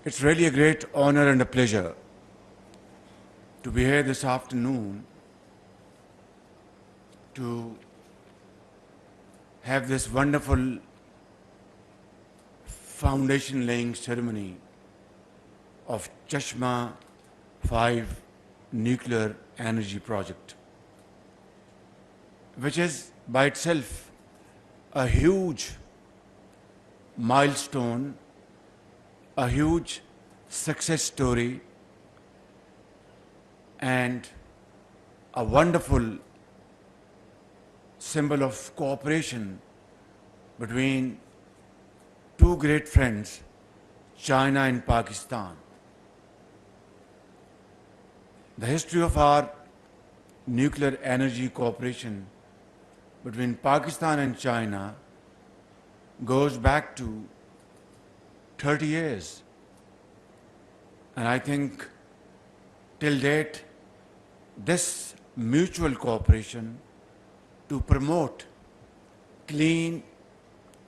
It's really a great honor and a pleasure to be here this afternoon to have this wonderful foundation laying ceremony of Chashma-5 nuclear energy project, which is by itself a huge milestone, a huge success story, and a wonderful symbol of cooperation between two great friends, China and Pakistan. The history of our nuclear energy cooperation between Pakistan and China goes back to 30 years. And I think till date, this mutual cooperation to promote clean,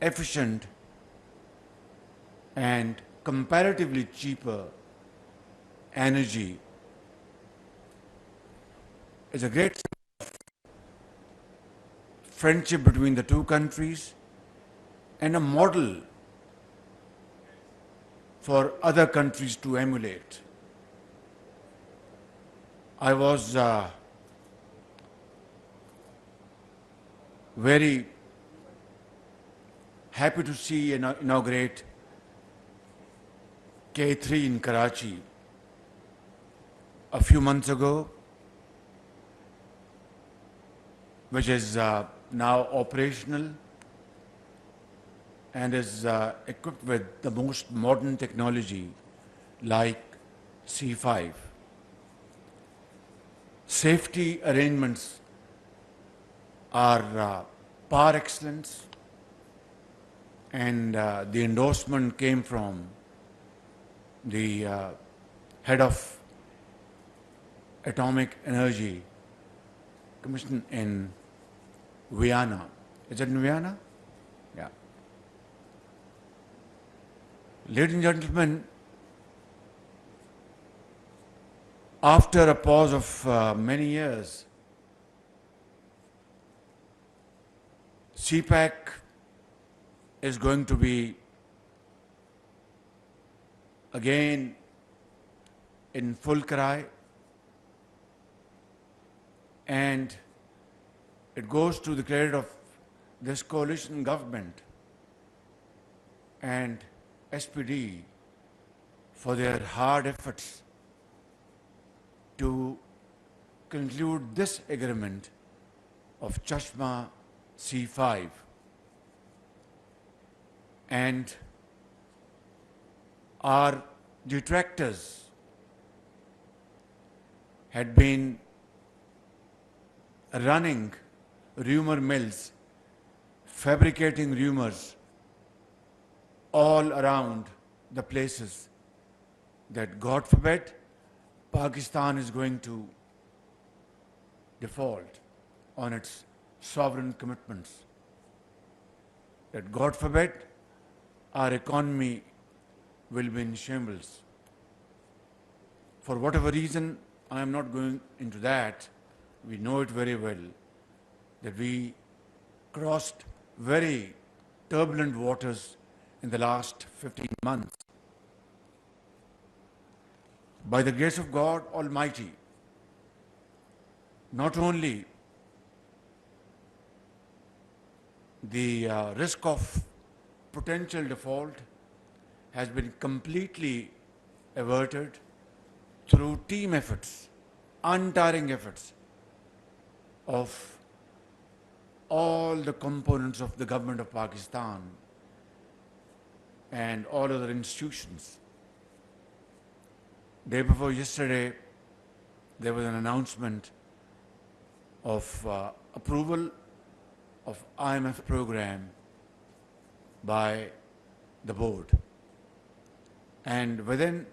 efficient, and comparatively cheaper energy is a great friendship between the two countries and a model for other countries to emulate. I was very happy to see inaugurate K3 in Karachi a few months ago, which is now operational and is equipped with the most modern technology like C5. Safety arrangements are par excellence, and the endorsement came from the head of Atomic Energy Commission in Vienna. Is it in Vienna? Yeah. Ladies and gentlemen, after a pause of many years, CPAC is going to be again in full cry, and it goes to the credit of this coalition government and SPD for their hard efforts to conclude this agreement of Chashma C5. And our detractors had been running rumor mills, fabricating rumors all around the places that, God forbid, Pakistan is going to default on its sovereign commitments, that, God forbid, our economy will be in shambles. For whatever reason, I am not going into that. We know it very well, that we crossed very turbulent waters in the last 15 months. By the grace of God Almighty, not only the risk of potential default has been completely averted through team efforts, untiring efforts of all the components of the government of Pakistan and all other institutions. Day before yesterday, there was an announcement of approval of IMF program by the board. And within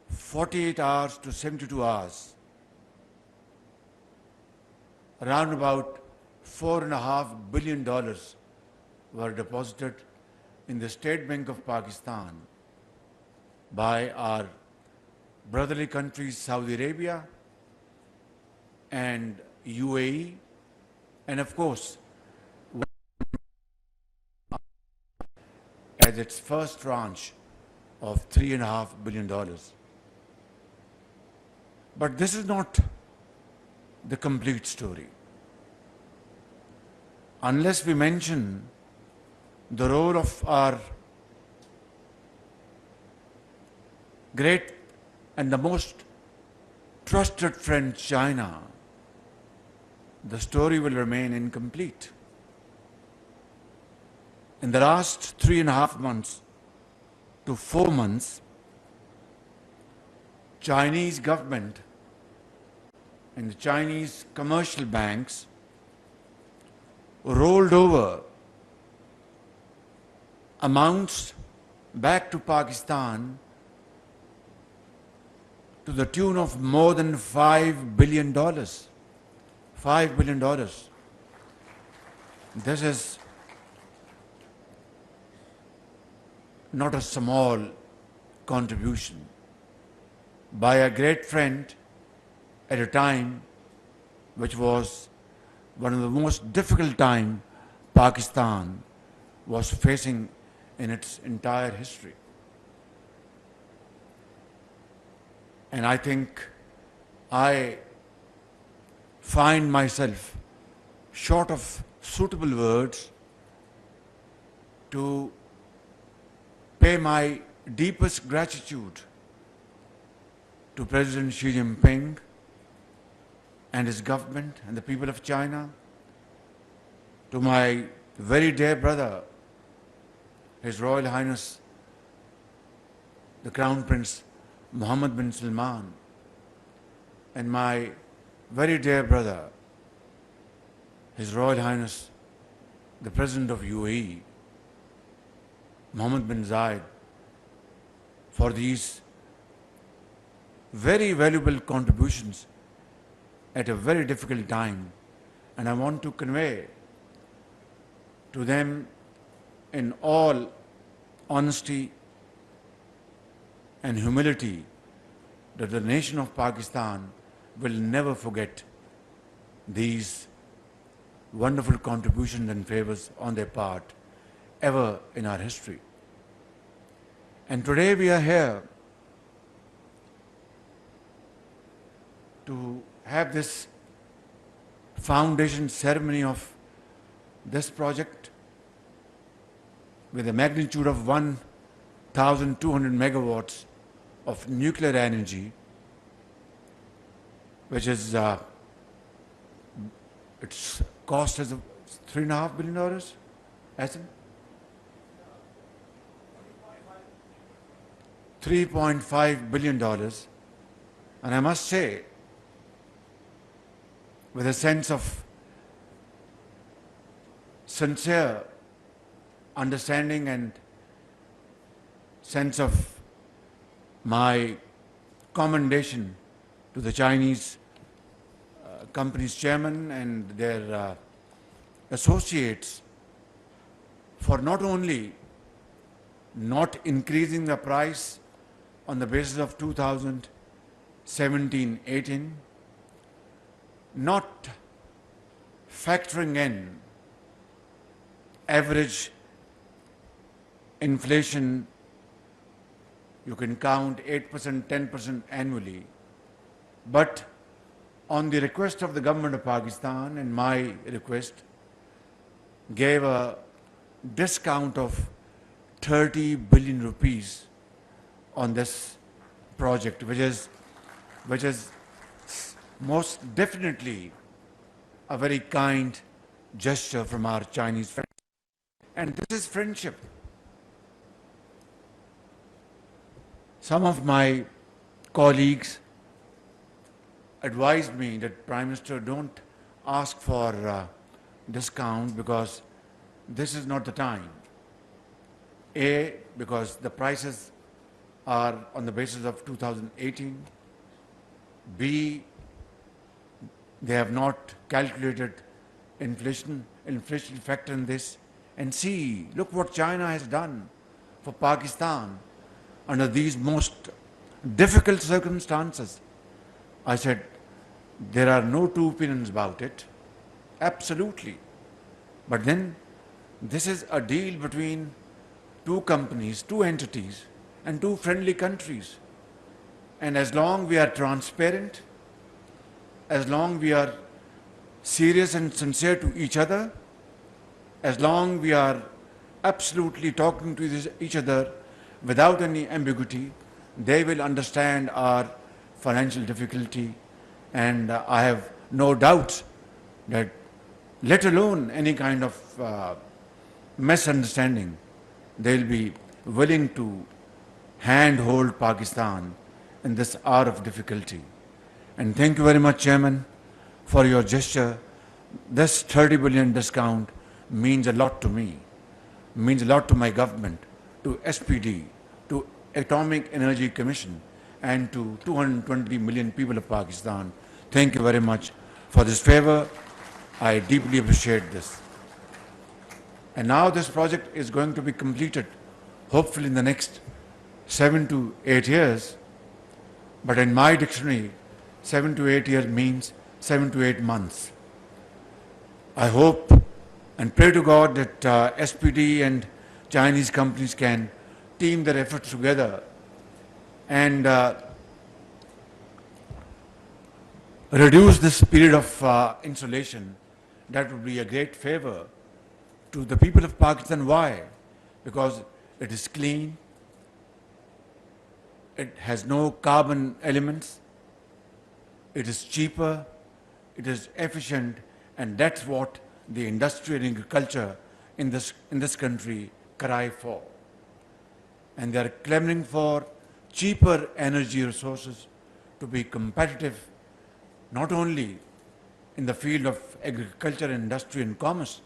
48 hours to 72 hours, around about $4.5 billion were deposited in the State Bank of Pakistan by our brotherly countries Saudi Arabia and UAE, and of course, as its first tranche of $3.5 billion. But this is not the complete story. Unless we mention the role of our great and the most trusted friend China, the story will remain incomplete. In the last 3.5 months to 4 months, Chinese government and the Chinese commercial banks rolled over amounts back to Pakistan to the tune of more than $5 billion. $5 billion. This is not a small contribution by a great friend at a time which was one of the most difficult time Pakistan was facing in its entire history. And I think I find myself short of suitable words to pay my deepest gratitude to President Xi Jinping and his government and the people of China, to my very dear brother, His Royal Highness, the Crown Prince Mohammed bin Salman, and my very dear brother, His Royal Highness, the President of UAE, Mohammed bin Zayed, for these very valuable contributions at a very difficult time. And I want to convey to them in all honesty and humility that the nation of Pakistan will never forget these wonderful contributions and favors on their part ever in our history. And today we are here to have this foundation ceremony of this project with a magnitude of 1,200 megawatts of nuclear energy, which is its cost is $3.5 billion. Asim? $3.5 billion. And I must say, with a sense of sincere understanding and sense of my commendation to the Chinese company's chairman and their associates for not only not increasing the price on the basis of 2017-18, not factoring in average inflation, you can count 8%, 10% annually, but on the request of the government of Pakistan and my request, gave a discount of 30 billion rupees on this project, which is most definitely a very kind gesture from our Chinese friends. And this is friendship. Some of my colleagues advised me that, Prime Minister, don't ask for discount because this is not the time. A, because the prices are on the basis of 2018. B, they have not calculated inflation factor in this. And C, look what China has done for Pakistan. under these most difficult circumstances. I said, there are no two opinions about it. Absolutely. But then, this is a deal between two companies, two entities, and two friendly countries. And as long we are transparent, as long we are serious and sincere to each other, as long we are absolutely talking to each other without any ambiguity, they will understand our financial difficulty. And I have no doubt that, let alone any kind of misunderstanding, they'll be willing to handhold Pakistan in this hour of difficulty. And thank you very much, Chairman, for your gesture. This 30 billion discount means a lot to me, means a lot to my government, to SPD, to Atomic Energy Commission, and to 220 million people of Pakistan. Thank you very much for this favor. I deeply appreciate this. And now this project is going to be completed, hopefully in the next 7 to 8 years. But in my dictionary, 7 to 8 years means 7 to 8 months. I hope and pray to God that SPD and Chinese companies can team their efforts together and reduce this period of insulation. That would be a great favor to the people of Pakistan. Why? Because it is clean, it has no carbon elements, it is cheaper, it is efficient, and that's what the industry and agriculture in this country cry for. And they are clamoring for cheaper energy resources to be competitive, not only in the field of agriculture, industry and commerce,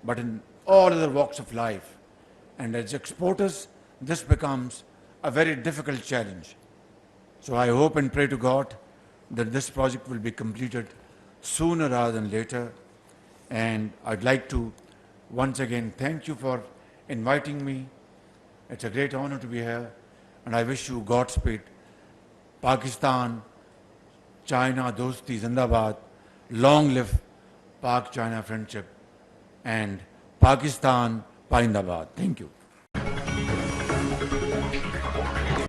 but in all other walks of life. And as exporters, this becomes a very difficult challenge. So I hope and pray to God that this project will be completed sooner rather than later. And I'd like to once again thank you for inviting me. It's a great honor to be here, and I wish you Godspeed. Pakistan, China, Dosti, Zindabad, long live Pak-China friendship, and Pakistan, Paindabad. Thank you.